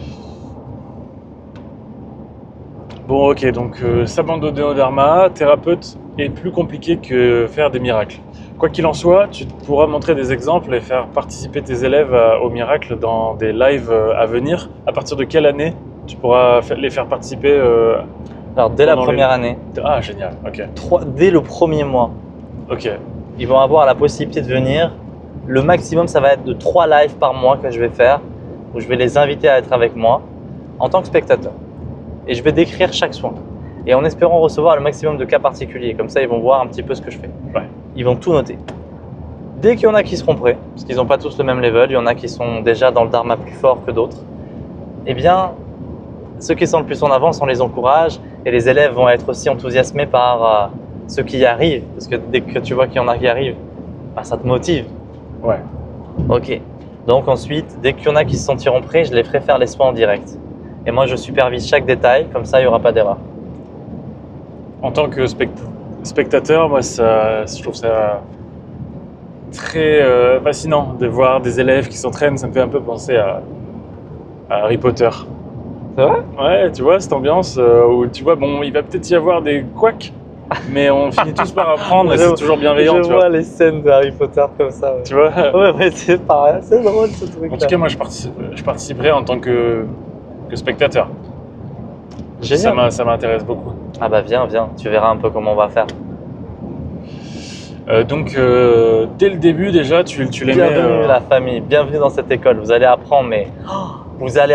Bon, ok, donc s'abandonner au dharma, thérapeute, est plus compliqué que faire des miracles. Quoi qu'il en soit, tu pourras montrer des exemples et faire participer tes élèves aux miracles dans des lives à venir. À partir de quelle année tu pourras les faire participer Alors dès la pendant première année, Ah, génial, ok. dès le premier mois, Ok, ils vont avoir la possibilité de venir. Le maximum, ça va être de 3 lives par mois que je vais faire, où je vais les inviter à être avec moi en tant que spectateur. Et je vais décrire chaque soin. Et en espérant recevoir le maximum de cas particuliers. Comme ça, ils vont voir un petit peu ce que je fais. Ouais. Ils vont tout noter. Dès qu'il y en a qui seront prêts, parce qu'ils n'ont pas tous le même level, il y en a qui sont déjà dans le dharma plus fort que d'autres, eh bien, ceux qui sont le plus en avance, on les encourage. Et les élèves vont être aussi enthousiasmés par ceux qui y arrivent. Parce que dès que tu vois qu'il y en a qui arrivent, bah, ça te motive. ouais. Ok. Donc ensuite, dès qu'il y en a qui se sentiront prêts, je les ferai faire les soins en direct. Et moi, je supervise chaque détail, comme ça, il n'y aura pas d'erreur. En tant que spectateur, moi, je trouve ça très fascinant de voir des élèves qui s'entraînent. Ça me fait un peu penser à Harry Potter. C'est vrai? Ouais, tu vois, cette ambiance où tu vois, bon, il va peut-être y avoir des couacs, mais on finit tous par apprendre et c'est toujours bienveillant, Je tu vois vois. les scènes de Harry Potter comme ça. Ouais, Tu vois. ouais, c'est pareil. C'est drôle ce truc. En tout cas, moi, je participerai en tant que spectateur. Génial. Ça m'intéresse beaucoup. Ah bah viens, tu verras un peu comment on va faire. Donc, dès le début, déjà, tu les mets... Bienvenue la famille, bienvenue dans cette école. Vous allez apprendre, mais vous allez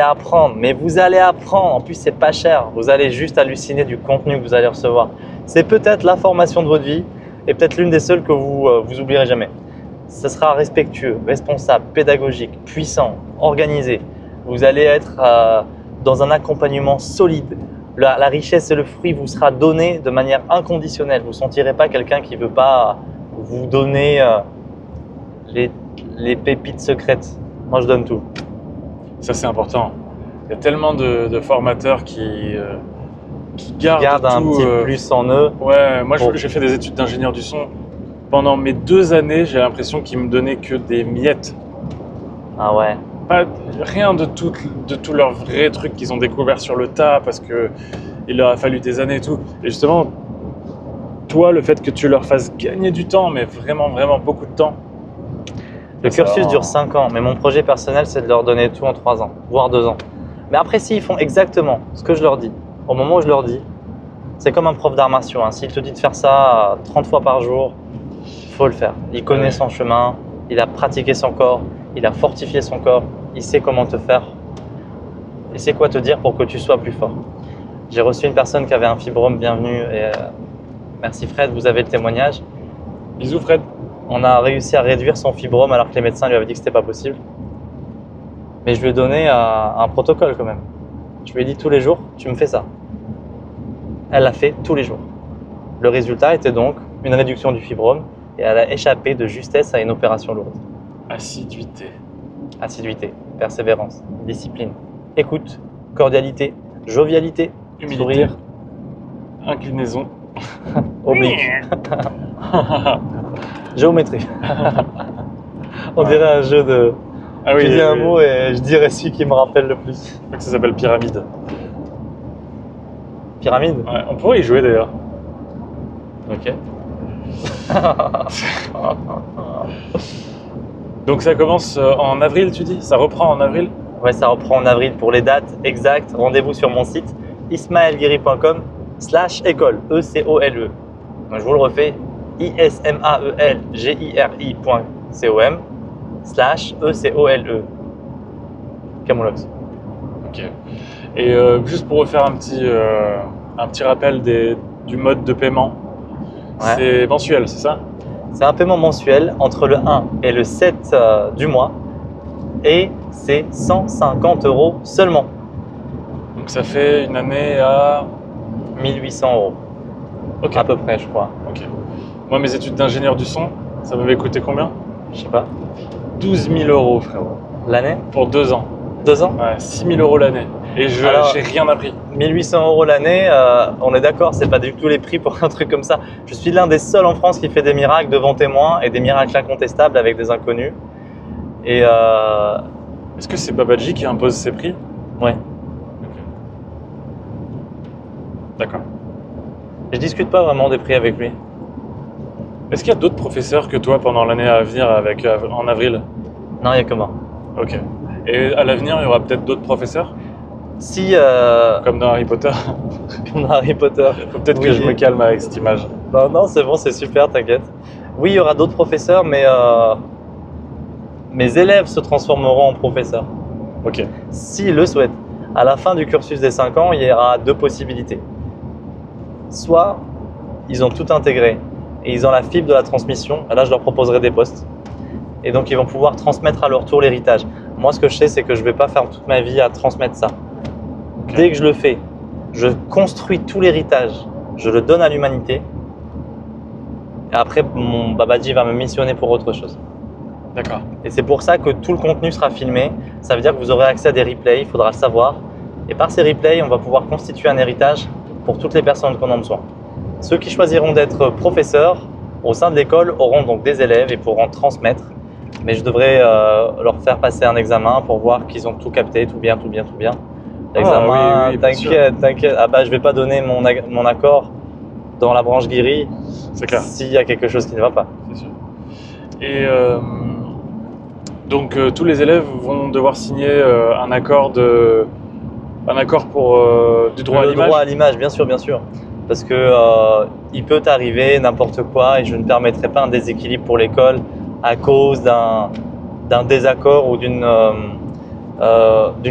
apprendre. En plus, c'est pas cher. Vous allez juste halluciner du contenu que vous allez recevoir. C'est peut-être la formation de votre vie et peut-être l'une des seules que vous oublierez jamais. Ce sera respectueux, responsable, pédagogique, puissant, organisé. Vous allez être dans un accompagnement solide. La richesse et le fruit vous sera donné de manière inconditionnelle. Vous ne sentirez pas quelqu'un qui ne veut pas vous donner les pépites secrètes. Moi, je donne tout. Ça, c'est important. Il y a tellement de formateurs qui gardent Un tout, petit plus en eux. Ouais, moi, Bon. j'ai fait des études d'ingénieur du son. Pendant mes 2 années, j'ai l'impression qu'ils me donnaient que des miettes. Ah ouais. Rien de tout leur vrai truc qu'ils ont découvert sur le tas parce que il leur a fallu des années et tout. Et justement, toi, le fait que tu leur fasses gagner du temps, mais vraiment, vraiment beaucoup de temps, Le cursus dure 5 ans, mais mon projet personnel, c'est de leur donner tout en 3 ans, voire 2 ans. Mais après, s'ils font exactement ce que je leur dis, au moment où je leur dis, c'est comme un prof d'arts martiaux. Hein. S'il te dit de faire ça 30 fois par jour, il faut le faire. Il connaît son chemin, il a pratiqué son corps, il a fortifié son corps, il sait comment te faire. Il sait quoi te dire pour que tu sois plus fort. J'ai reçu une personne qui avait un fibrome, bienvenue. Et, merci Fred, vous avez le témoignage. Bisous Fred. On a réussi à réduire son fibrome alors que les médecins lui avaient dit que c'était pas possible. Mais je lui ai donné un protocole quand même. Je lui ai dit tous les jours, tu me fais ça. Elle l'a fait tous les jours. Le résultat était donc une réduction du fibrome et elle a échappé de justesse à une opération lourde. Assiduité. Assiduité, persévérance, discipline, écoute, cordialité, jovialité, humilité, sourire, inclinaison, oblique, géométrie. On dirait un jeu de… Ah oui, tu dis un mot et je dirais celui qui me rappelle le plus. Je crois que ça s'appelle pyramide. Pyramide? Ouais, on pourrait y jouer d'ailleurs. Ok. Donc ça commence en avril, tu dis? Ça reprend en avril? Ouais, ça reprend en avril. Pour les dates exactes, rendez-vous sur mon site ismaelguiri.com/école, E-C-O-L-E. Donc je vous le refais, ismaelgiri.com/E-C-O-L-E. Camoulox. Ok. Et juste pour refaire un petit rappel du mode de paiement, Ouais. c'est mensuel, c'est ça? C'est un paiement mensuel entre le 1 et le 7 du mois et c'est 150 € seulement. Donc ça fait une année à… 1800 €. Ok. À peu près, je crois. Ok. Moi, mes études d'ingénieur du son, ça m'avait coûté combien? Je sais pas. 12 000 €, frérot. L'année? Pour 2 ans. 2 ans? Ouais, 6 000 € l'année. Et Alors, j'ai rien appris. 1800 € l'année, on est d'accord, c'est pas du tout les prix pour un truc comme ça. Je suis l'un des seuls en France qui fait des miracles devant témoins et des miracles incontestables avec des inconnus. Et Est-ce que c'est Babaji qui impose ses prix? ouais, D'accord. je discute pas vraiment des prix avec lui. Est-ce qu'il y a d'autres professeurs que toi pendant l'année à venir en avril? Non, il y a que moi. Ok. Et à l'avenir, il y aura peut-être d'autres professeurs? Si, Comme dans Harry Potter? comme dans Harry Potter. Faut peut-être Oui. que je me calme avec cette image. Non, non, c'est bon, c'est super, t'inquiète. Oui, il y aura d'autres professeurs, mais mes élèves se transformeront en professeurs. Ok. S'ils le souhaitent. À la fin du cursus des 5 ans, il y aura 2 possibilités. Soit ils ont tout intégré et ils ont la fibre de la transmission, et là je leur proposerai des postes. Et donc ils vont pouvoir transmettre à leur tour l'héritage. Moi ce que je sais, c'est que je ne vais pas faire toute ma vie à transmettre ça. Ok. Dès que je le fais, je construis tout l'héritage, je le donne à l'humanité. Et après, mon Babaji va me missionner pour autre chose. D'accord. Et c'est pour ça que tout le contenu sera filmé. Ça veut dire que vous aurez accès à des replays, il faudra le savoir. Et par ces replays, on va pouvoir constituer un héritage pour toutes les personnes qui en ont besoin. Ceux qui choisiront d'être professeurs au sein de l'école auront donc des élèves et pourront transmettre. Mais je devrais leur faire passer un examen pour voir qu'ils ont tout capté, tout bien. L'examen, oui, bien sûr. t'inquiète. Ah bah, je vais pas donner mon accord dans la branche Guiri C'est clair. s'il y a quelque chose qui ne va pas. C'est sûr. Et donc tous les élèves vont devoir signer un accord pour du droit à Le l'image. droit à l'image, bien sûr. Parce que il peut arriver n'importe quoi et je ne permettrai pas un déséquilibre pour l'école à cause d'un désaccord ou d'une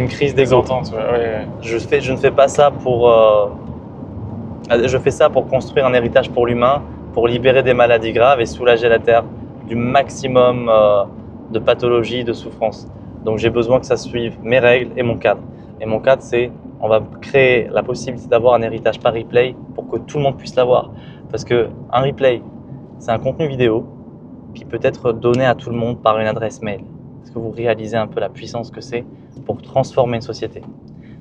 crise Des d'ego. ententes. Ouais. Je ne fais pas ça pour… je fais ça pour construire un héritage pour l'humain, pour libérer des maladies graves et soulager la Terre du maximum de pathologies, de souffrances. Donc j'ai besoin que ça suive mes règles et mon cadre. Et mon cadre, c'est on va créer la possibilité d'avoir un héritage par replay pour que tout le monde puisse l'avoir. Parce qu'un replay, c'est un contenu vidéo qui peut être donné à tout le monde par une adresse mail. Est-ce que vous réalisez un peu la puissance que c'est pour transformer une société?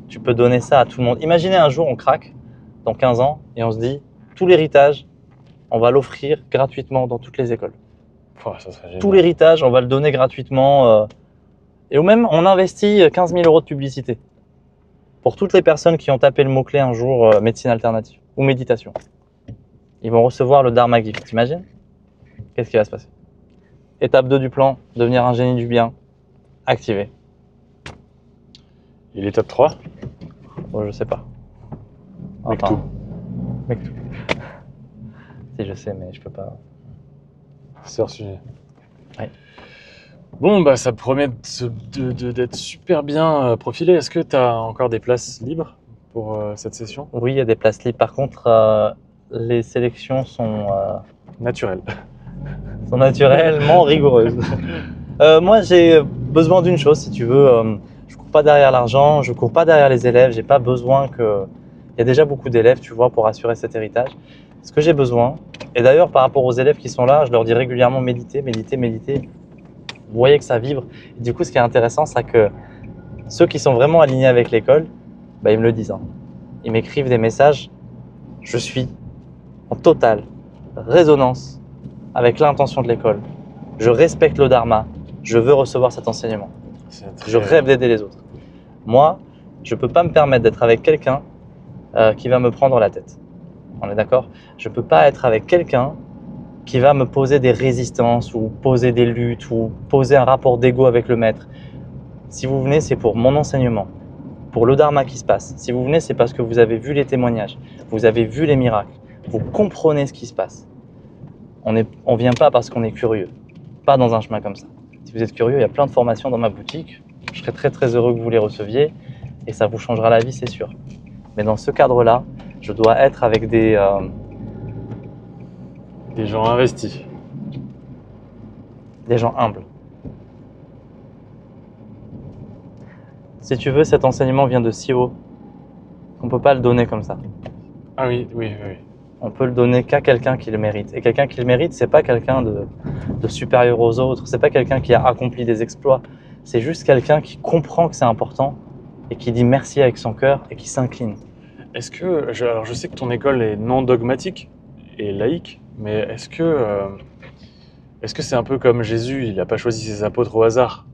Tu peux donner ça à tout le monde. Imaginez un jour, on craque dans 15 ans et on se dit, tout l'héritage, on va l'offrir gratuitement dans toutes les écoles. Oh, ça serait génial. Tout l'héritage, on va le donner gratuitement. Et ou même, on investit 15 000 € de publicité pour toutes les personnes qui ont tapé le mot-clé un jour médecine alternative ou méditation. Ils vont recevoir le Dharma Gift, t'imagines? Qu'est-ce qui va se passer? Étape 2 du plan, devenir un génie du bien, activé. Et l'étape 3? Bon, je sais pas. Mektoub. Mektoub. Si, je sais, mais je peux pas. C'est hors sujet. Ouais. Bon, bah ça promet d'être super bien profilé. Est-ce que tu as encore des places libres pour cette session? Oui, il y a des places libres. Par contre, les sélections sont Naturel. naturellement rigoureuses. Moi, j'ai besoin d'une chose, si tu veux. Je cours pas derrière l'argent, je cours pas derrière les élèves. J'ai pas besoin que. Il y a déjà beaucoup d'élèves, tu vois, pour assurer cet héritage. Ce que j'ai besoin, et d'ailleurs par rapport aux élèves qui sont là, je leur dis régulièrement méditez, méditez, méditez. Vous voyez que ça vibre. Et du coup, ce qui est intéressant, c'est que ceux qui sont vraiment alignés avec l'école, bah, ils me le disent. Hein. Ils m'écrivent des messages. Je suis en totale résonance avec l'intention de l'école. Je respecte le dharma. Je veux recevoir cet enseignement. Je rêve d'aider les autres. Moi, je ne peux pas me permettre d'être avec quelqu'un qui va me prendre la tête. On est d'accord? Je ne peux pas être avec quelqu'un qui va me poser des résistances ou poser des luttes ou poser un rapport d'ego avec le maître. Si vous venez, c'est pour mon enseignement, pour le dharma qui se passe. Si vous venez, c'est parce que vous avez vu les témoignages, vous avez vu les miracles, vous comprenez ce qui se passe. On ne vient pas parce qu'on est curieux, pas dans un chemin comme ça. Si vous êtes curieux, il y a plein de formations dans ma boutique. Je serais très très heureux que vous les receviez et ça vous changera la vie, c'est sûr. Mais dans ce cadre-là, je dois être avec des gens investis. Des gens humbles. Si tu veux, cet enseignement vient de si haut qu'on ne peut pas le donner comme ça. Ah oui, oui, oui. On peut le donner qu'à quelqu'un qui le mérite. Et quelqu'un qui le mérite, c'est pas quelqu'un de supérieur aux autres, c'est pas quelqu'un qui a accompli des exploits. C'est juste quelqu'un qui comprend que c'est important et qui dit merci avec son cœur et qui s'incline. Est-ce que, alors je sais que ton école est non dogmatique et laïque, mais est-ce que c'est un peu comme Jésus, il n'a pas choisi ses apôtres au hasard?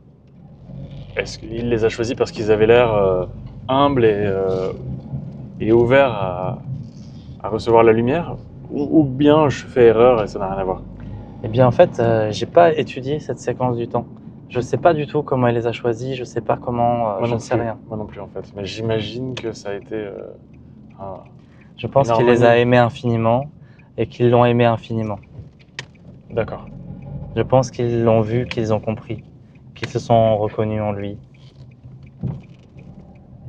Est-ce qu'il les a choisis parce qu'ils avaient l'air humbles et ouverts à recevoir la lumière? Ou bien je fais erreur et ça n'a rien à voir? Eh bien en fait, j'ai pas étudié cette séquence du temps. Je sais pas du tout comment il les a choisis, je sais pas comment, je ne sais rien. Moi non plus en fait, mais j'imagine que ça a été Je pense qu'il les a aimés infiniment et qu'ils l'ont aimé infiniment. D'accord. Je pense qu'ils l'ont vu, qu'ils ont compris, qu'ils se sont reconnus en lui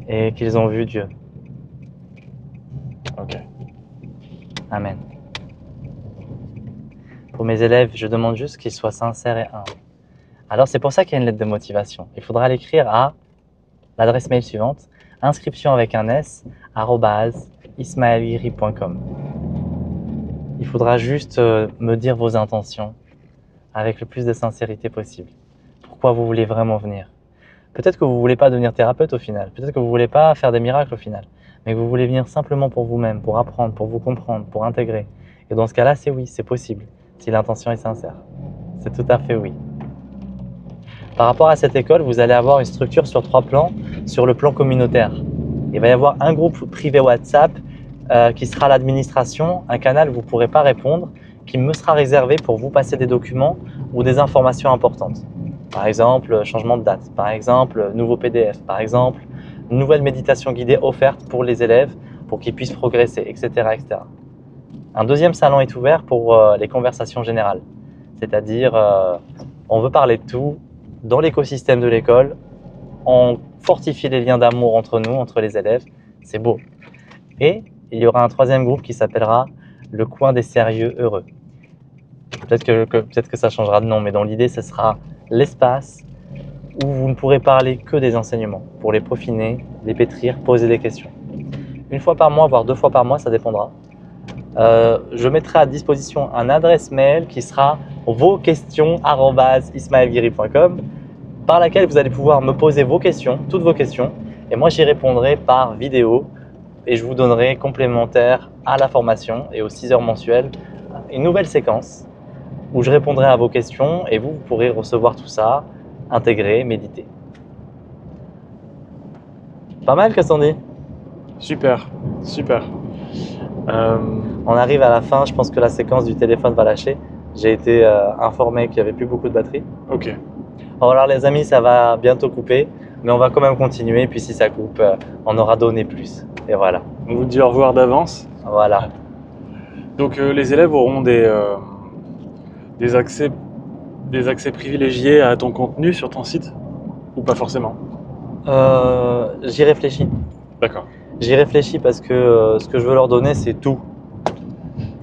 et qu'ils ont vu Dieu. Ok. Amen. Pour mes élèves, je demande juste qu'ils soient sincères et humbles. Alors c'est pour ça qu'il y a une lettre de motivation. Il faudra l'écrire à l'adresse mail suivante, inscription avec un s, @ismaelguiri.com. Il faudra juste me dire vos intentions avec le plus de sincérité possible. Pourquoi vous voulez vraiment venir? Peut-être que vous ne voulez pas devenir thérapeute au final, peut-être que vous ne voulez pas faire des miracles au final, mais que vous voulez venir simplement pour vous-même, pour apprendre, pour vous comprendre, pour intégrer. Et dans ce cas-là, c'est oui, c'est possible, si l'intention est sincère. C'est tout à fait oui. Par rapport à cette école, vous allez avoir une structure sur 3 plans. Sur le plan communautaire, il va y avoir un groupe privé WhatsApp qui sera l'administration, un canal où vous ne pourrez pas répondre, qui me sera réservé pour vous passer des documents ou des informations importantes. Par exemple, changement de date, par exemple, nouveau PDF, par exemple, nouvelle méditation guidée offerte pour les élèves pour qu'ils puissent progresser, etc., etc. Un deuxième salon est ouvert pour les conversations générales, c'est-à-dire on veut parler de tout dans l'écosystème de l'école, on fortifie les liens d'amour entre nous, entre les élèves, c'est beau. Et il y aura un troisième groupe qui s'appellera le coin des sérieux heureux. Peut-être que ça changera de nom, mais dans l'idée, ce sera l'espace où vous ne pourrez parler que des enseignements, pour les peaufiner, les pétrir, poser des questions. Une fois par mois, voire 2 fois par mois, ça dépendra. Je mettrai à disposition un adresse mail qui sera vosquestions@ismaelguiri.com par laquelle vous allez pouvoir me poser vos questions, toutes vos questions, et moi j'y répondrai par vidéo et je vous donnerai complémentaire à la formation et aux 6 heures mensuelles une nouvelle séquence où je répondrai à vos questions et vous pourrez recevoir tout ça, intégrer, méditer. Pas mal, Cassandre? Super, super. On arrive à la fin, je pense que la séquence du téléphone va lâcher. J'ai été informé qu'il n'y avait plus beaucoup de batterie. Ok. Alors les amis, ça va bientôt couper, mais on va quand même continuer. Puis si ça coupe, on aura donné plus. Et voilà. On vous dit au revoir d'avance. Voilà. Donc les élèves auront des accès privilégiés à ton contenu sur ton site ou pas forcément? J'y réfléchis. D'accord. J'y réfléchis parce que ce que je veux leur donner, c'est tout.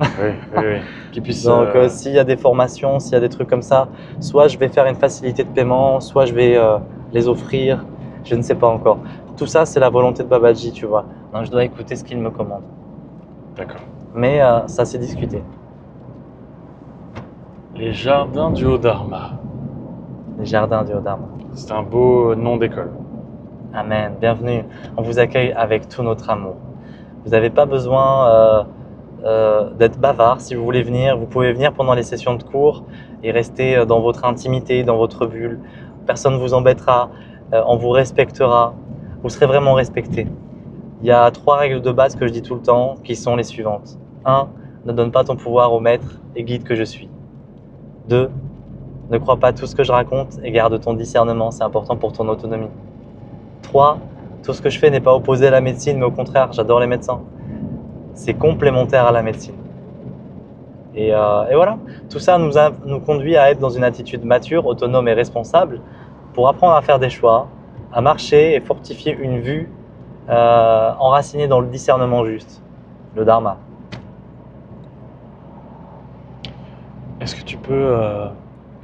Oui. Qu'ils puissent. Donc s'il y a des formations, s'il y a des trucs comme ça, soit je vais faire une facilité de paiement, soit je vais les offrir, je ne sais pas encore. Tout ça, c'est la volonté de Babaji, tu vois. Donc je dois écouter ce qu'il me commande. D'accord. Mais ça s'est discuté. Les jardins du Haut-Dharma. Les jardins du Haut-Dharma. C'est un beau nom d'école. Amen. Bienvenue. On vous accueille avec tout notre amour. Vous n'avez pas besoin d'être bavard. Si vous voulez venir, vous pouvez venir pendant les sessions de cours et rester dans votre intimité, dans votre bulle. Personne ne vous embêtera. On vous respectera. Vous serez vraiment respecté. Il y a 3 règles de base que je dis tout le temps qui sont les suivantes. 1. Ne donne pas ton pouvoir au maître et guide que je suis. 2. Ne crois pas tout ce que je raconte et garde ton discernement, c'est important pour ton autonomie. 3. Tout ce que je fais n'est pas opposé à la médecine, mais au contraire, j'adore les médecins. C'est complémentaire à la médecine. Et voilà, tout ça nous conduit à être dans une attitude mature, autonome et responsable pour apprendre à faire des choix, à marcher et fortifier une vue enracinée dans le discernement juste, le dharma. Est-ce que tu peux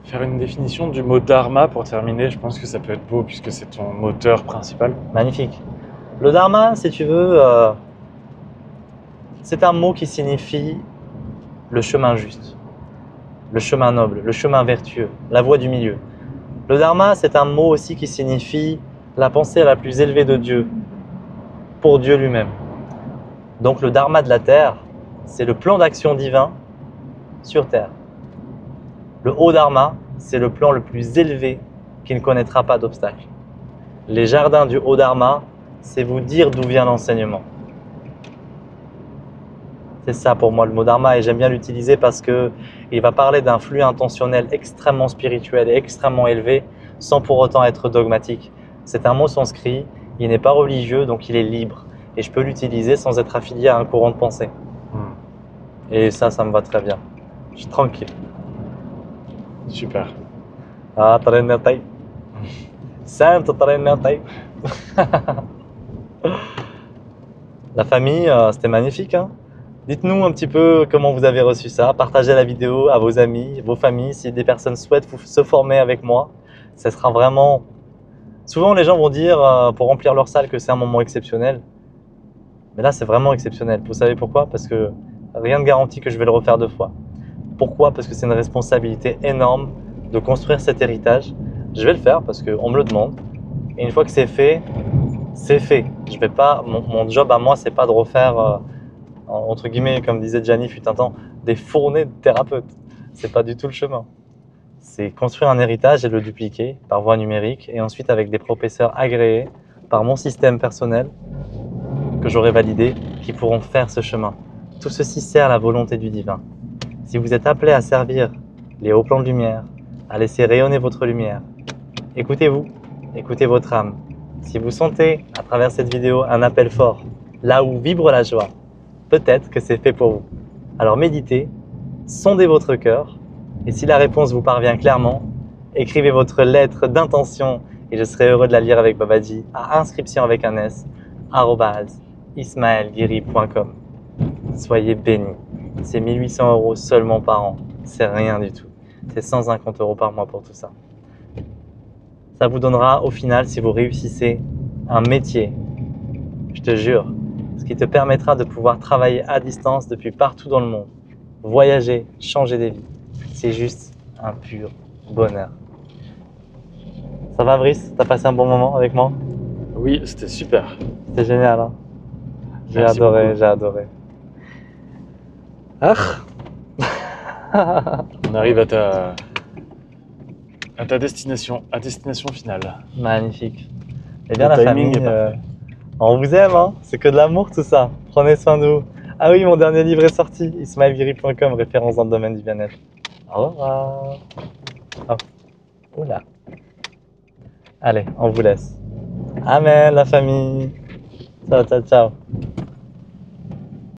faire une définition du mot dharma pour terminer? Je pense que ça peut être beau puisque c'est ton moteur principal. Magnifique. Le dharma, si tu veux, c'est un mot qui signifie le chemin juste, le chemin noble, le chemin vertueux, la voie du milieu. Le dharma, c'est un mot aussi qui signifie la pensée la plus élevée de Dieu, pour Dieu lui-même. Donc le dharma de la terre, c'est le plan d'action divin sur terre. Le haut dharma, c'est le plan le plus élevé qui ne connaîtra pas d'obstacles. Les jardins du haut dharma, c'est vous dire d'où vient l'enseignement. C'est ça pour moi le mot dharma et j'aime bien l'utiliser parce qu'il va parler d'un flux intentionnel extrêmement spirituel et extrêmement élevé sans pour autant être dogmatique. C'est un mot sanskrit, il n'est pas religieux donc il est libre et je peux l'utiliser sans être affilié à un courant de pensée. Et ça me va très bien. Je suis tranquille. Super. Ah, Tarenatai. Sainte Tarenatai. La famille, c'était magnifique, hein? Dites-nous un petit peu comment vous avez reçu ça. Partagez la vidéo à vos amis, vos familles. Si des personnes souhaitent se former avec moi, ça sera vraiment... Souvent, les gens vont dire pour remplir leur salle que c'est un moment exceptionnel. Mais là, c'est vraiment exceptionnel. Vous savez pourquoi? Parce que rien ne garantit que je vais le refaire 2 fois. Pourquoi? Parce que c'est une responsabilité énorme de construire cet héritage. Je vais le faire parce qu'on me le demande. Et une fois que c'est fait, c'est fait. Je vais pas, mon job à moi, c'est pas de refaire... entre guillemets, comme disait Gianni fut un temps, des fournées de thérapeutes. C'est pas du tout le chemin. C'est construire un héritage et le dupliquer par voie numérique et ensuite avec des professeurs agréés par mon système personnel que j'aurai validé qui pourront faire ce chemin. Tout ceci sert à la volonté du divin. Si vous êtes appelé à servir les hauts plans de lumière, à laisser rayonner votre lumière, écoutez-vous, écoutez votre âme. Si vous sentez à travers cette vidéo un appel fort, là où vibre la joie, peut-être que c'est fait pour vous. Alors méditez, sondez votre cœur, et si la réponse vous parvient clairement, écrivez votre lettre d'intention et je serai heureux de la lire avec Babaji à inscription avec un S, @ismaelguiri.com. Soyez bénis. C'est 1 800 € seulement par an. C'est rien du tout. C'est 150 € par mois pour tout ça. Ça vous donnera au final, si vous réussissez, un métier. Je te jure. Ce qui te permettra de pouvoir travailler à distance depuis partout dans le monde. Voyager, changer des vies. C'est juste un pur bonheur. Ça va Brice? T'as passé un bon moment avec moi? Oui, c'était super. C'était génial, hein? J'ai Merci adoré, beaucoup. j'ai adoré. Ah. On arrive à ta destination, à destination finale. Magnifique. Eh bien Le la timing famille, est parfait. on vous aime, hein? C'est que de l'amour tout ça. Prenez soin de vous. Ah oui, mon dernier livre est sorti, ismaelguiri.com, référence dans le domaine du bien-être. Au revoir. Oh, oula. Allez, on vous laisse. Amen, la famille. Ciao, ciao, ciao.